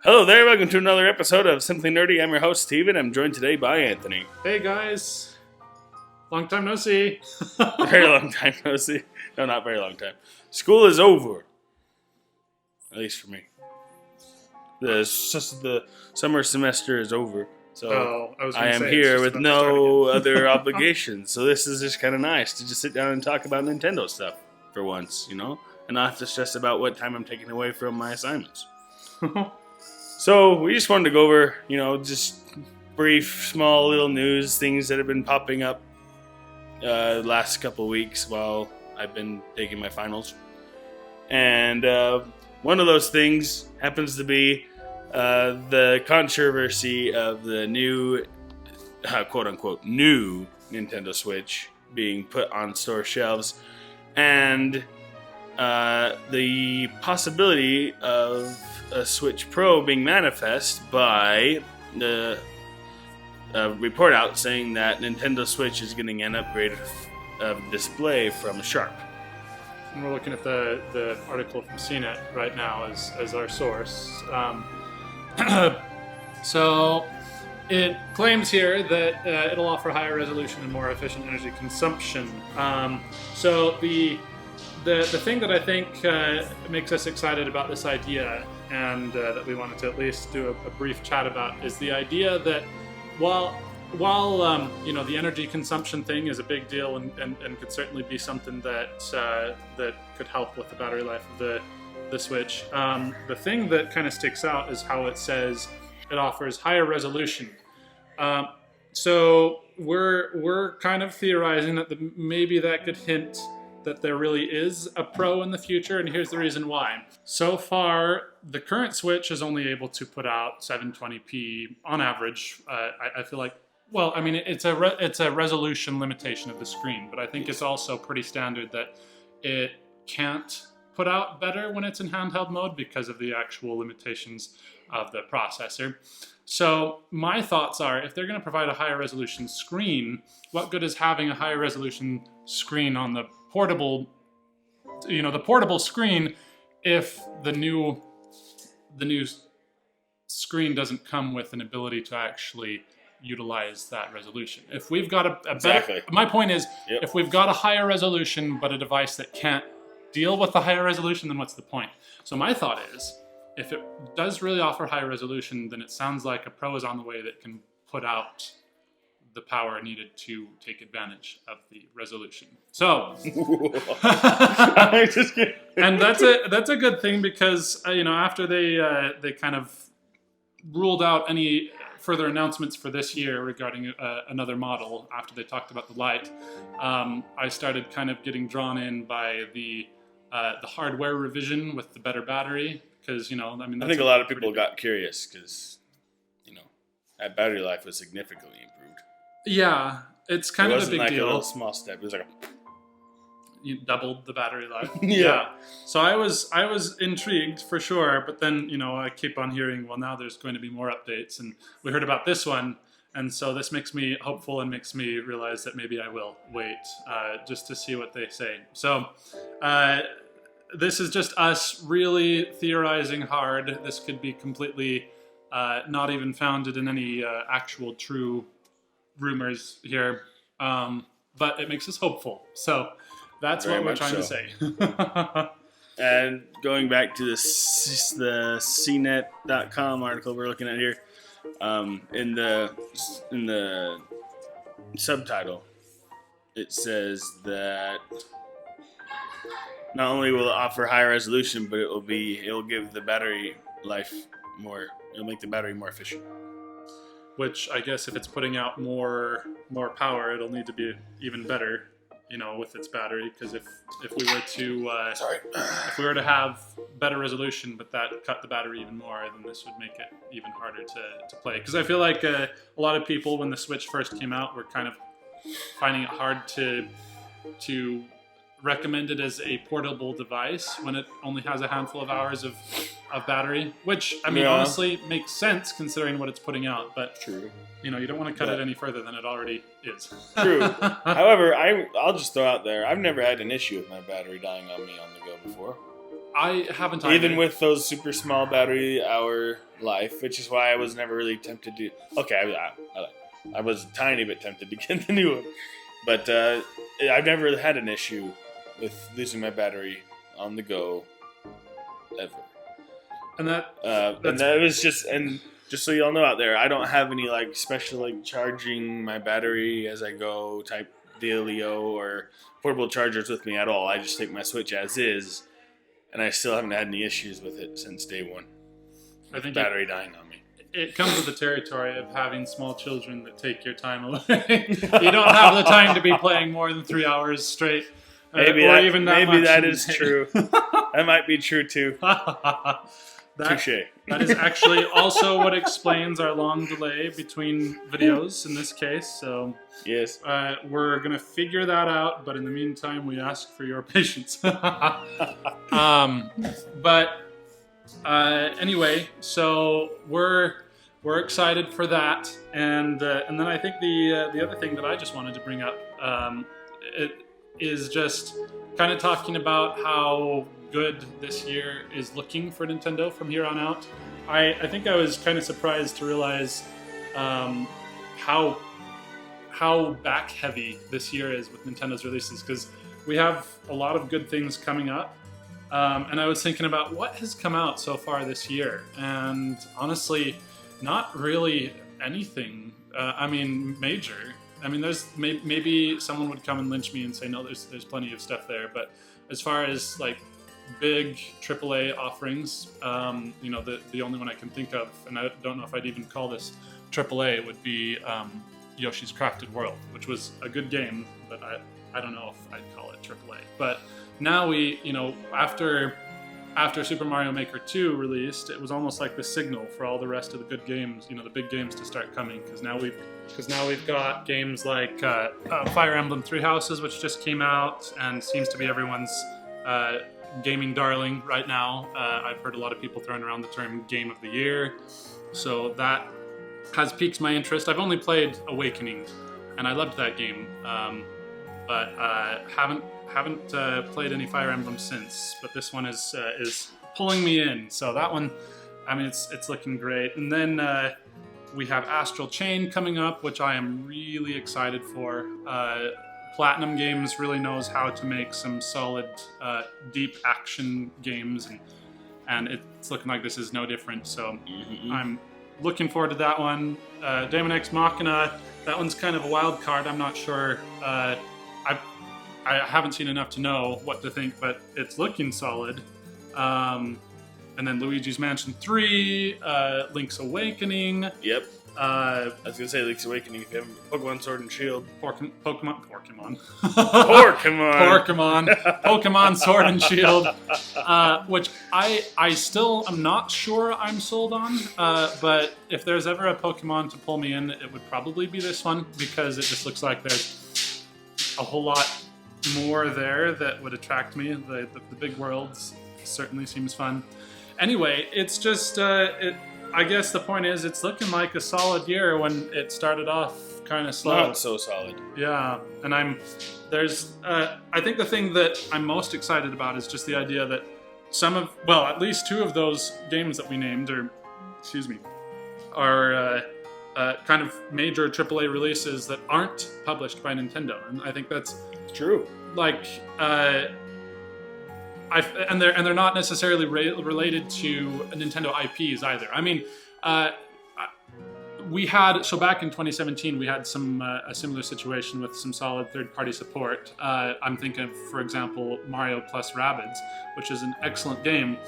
Hello there, welcome to another episode of Simply Nerdy. I'm your host, Steven. I'm joined today by Anthony. Hey guys, long time no see. Very long time no see. No, not very long time. School is over. At least for me. The summer semester is over. So I am here with no other obligations. So this is just kind of nice to just sit down and talk about Nintendo stuff for once, you know? And not to stress about what time I'm taking away from my assignments. So we just wanted to go over, just brief, small little news, things that have been popping up last couple weeks while I've been taking my finals. And one of those things happens to be the controversy of the new, quote-unquote, new Nintendo Switch being put on store shelves. And the possibility of a Switch Pro being manifest by the report out saying that Nintendo Switch is getting an upgrade of display from Sharp. And we're looking at the article from CNET right now as our source. So it claims here that it'll offer higher resolution and more efficient energy consumption. So the thing that I think makes us excited about this idea and that we wanted to at least do a brief chat about is the idea that while the energy consumption thing is a big deal and could certainly be something that could help with the battery life of the Switch, the thing that kind of sticks out is how it says it offers higher resolution. So we're kind of theorizing that maybe that could hint that there really is a Pro in the future, and here's the reason why. So far, the current Switch is only able to put out 720p on average. I feel like, it's a resolution limitation of the screen, but I think it's also pretty standard that it can't put out better when it's in handheld mode because of the actual limitations of the processor. So my thoughts are, if they're going to provide a higher resolution screen, what good is having a higher resolution screen on the portable screen if the new screen doesn't come with an ability to actually utilize that resolution? If we've got a better, my point is, if we've got a higher resolution but a device that can't deal with the higher resolution, then what's the point? So my thought is, if it does really offer higher resolution, then it sounds like a Pro is on the way that can put out the power needed to take advantage of the resolution. So, and that's a good thing because after they kind of ruled out any further announcements for this year regarding another model after they talked about the Lite, I started kind of getting drawn in by the hardware revision with the better battery because I think a lot of people got curious because that battery life was significantly improved. Yeah, it's kind of a big deal. It wasn't like a little small step. It was like you doubled the battery life. Yeah. So I was intrigued for sure, but then I keep on hearing, well, now there's going to be more updates, and we heard about this one, and so this makes me hopeful and makes me realize that maybe I will wait just to see what they say. So this is just us really theorizing hard. This could be completely not even founded in any actual true rumors here, but it makes us hopeful. So that's what we're trying to say. And going back to the CNET.com article we're looking at here, in the subtitle, it says that not only will it offer higher resolution, but it'll give the battery life more. It'll make the battery more efficient. Which I guess if it's putting out more power, it'll need to be even better, with its battery. Because if we were to have better resolution, but that cut the battery even more, then this would make it even harder to play. Because I feel like a lot of people, when the Switch first came out, were kind of finding it hard to recommend it as a portable device when it only has a handful of hours of battery, which honestly makes sense considering what it's putting out, but true. You don't want to cut it any further than it already is. True. However, I'll just throw out there, I've never had an issue with my battery dying on me on the go before. I haven't Even either. with those super small battery hour life, which is why I was never really tempted to. Okay, I was a tiny bit tempted to get the new one, but I've never had an issue with losing my battery on the go ever. And And that was just so y'all know out there, I don't have any like special like charging my battery as I go type dealio or portable chargers with me at all. I just take my Switch as is, and I still haven't had any issues with it since day one. I think battery dying on me. It comes with the territory of having small children that take your time away. You don't have the time to be playing more than 3 hours straight. Maybe that is true. That might be true too. Touche. That is actually also what explains our long delay between videos in this case. So yes, we're gonna figure that out. But in the meantime, we ask for your patience. Anyway, so we're excited for that, and then I think the other thing that I just wanted to bring up it is just kind of talking about how good this year is looking for Nintendo from here on out. I think I was kind of surprised to realize how back heavy this year is with Nintendo's releases, because we have a lot of good things coming up. And I was thinking about what has come out so far this year, and honestly, not really anything. Major. I mean, there's maybe someone would come and lynch me and say no, there's plenty of stuff there. But as far as like big AAA offerings, the only one I can think of, and I don't know if I'd even call this AAA, would be Yoshi's Crafted World, which was a good game, but I don't know if I'd call it AAA. But now after Super Mario Maker 2 released, it was almost like the signal for all the rest of the good games, the big games to start coming, because now we've got games like Fire Emblem Three Houses, which just came out and seems to be everyone's gaming darling right now. I've heard a lot of people throwing around the term Game of the Year, so that has piqued my interest. I've only played Awakening, and I loved that game, but haven't played any Fire Emblem since. But this one is pulling me in, so that one, I mean, it's looking great. And then we have Astral Chain coming up, which I am really excited for. Platinum Games really knows how to make some solid, deep action games, and it's looking like this is no different. So I'm looking forward to that one. Daemon X Machina, that one's kind of a wild card. I'm not sure. I haven't seen enough to know what to think, but it's looking solid. And then Luigi's Mansion 3, Link's Awakening. Yep. I was gonna say Link's Awakening. If you haven't, Pokemon Sword and Shield. Pokemon Sword and Shield, which I still am not sure I'm sold on. But if there's ever a Pokemon to pull me in, it would probably be this one, because it just looks like there's a whole lot more there that would attract me. The big worlds certainly seems fun. Anyway, it's just I guess the point is, it's looking like a solid year when it started off kind of slow. Not so solid. Yeah, and I think the thing that I'm most excited about is just the idea that at least two of those games that we named are kind of major AAA releases that aren't published by Nintendo, and I think that's true. Like, and they're not necessarily related to Nintendo IPs either. I mean, back in 2017 we had a similar situation with some solid third-party support. I'm thinking of, for example, Mario plus Rabbids, which is an excellent game,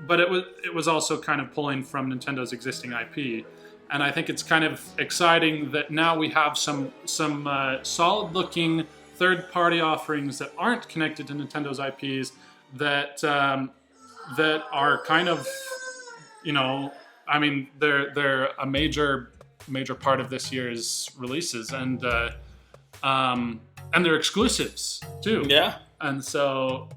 but it was also kind of pulling from Nintendo's existing IP. And I think it's kind of exciting that now we have some solid-looking third-party offerings that aren't connected to Nintendo's IPs that are kind of, I mean, they're a major part of this year's releases, and they're exclusives too. Yeah. And so,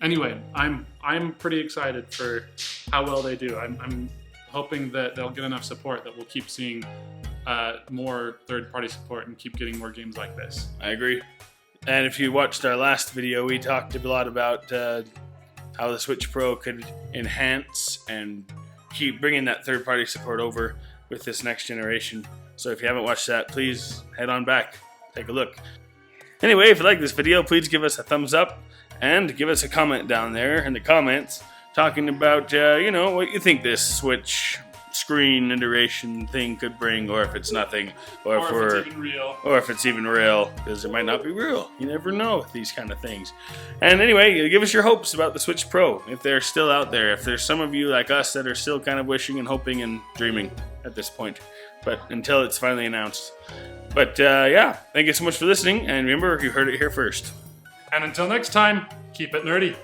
anyway, I'm pretty excited for how well they do. I'm hoping that they'll get enough support that we'll keep seeing more third-party support and keep getting more games like this. I agree. And if you watched our last video, we talked a lot about how the Switch Pro could enhance and keep bringing that third-party support over with this next generation. So if you haven't watched that, please head on back, take a look. Anyway, if you like this video, please give us a thumbs up and give us a comment down there in the comments talking about, what you think this Switch screen iteration thing could bring, or if it's nothing, or if it's even real, because it might not be real. You never know with these kind of things. And anyway, give us your hopes about the Switch Pro, if they're still out there, if there's some of you like us that are still kind of wishing and hoping and dreaming at this point, but until it's finally announced. But thank you so much for listening, and remember, you heard it here first. And until next time, keep it nerdy.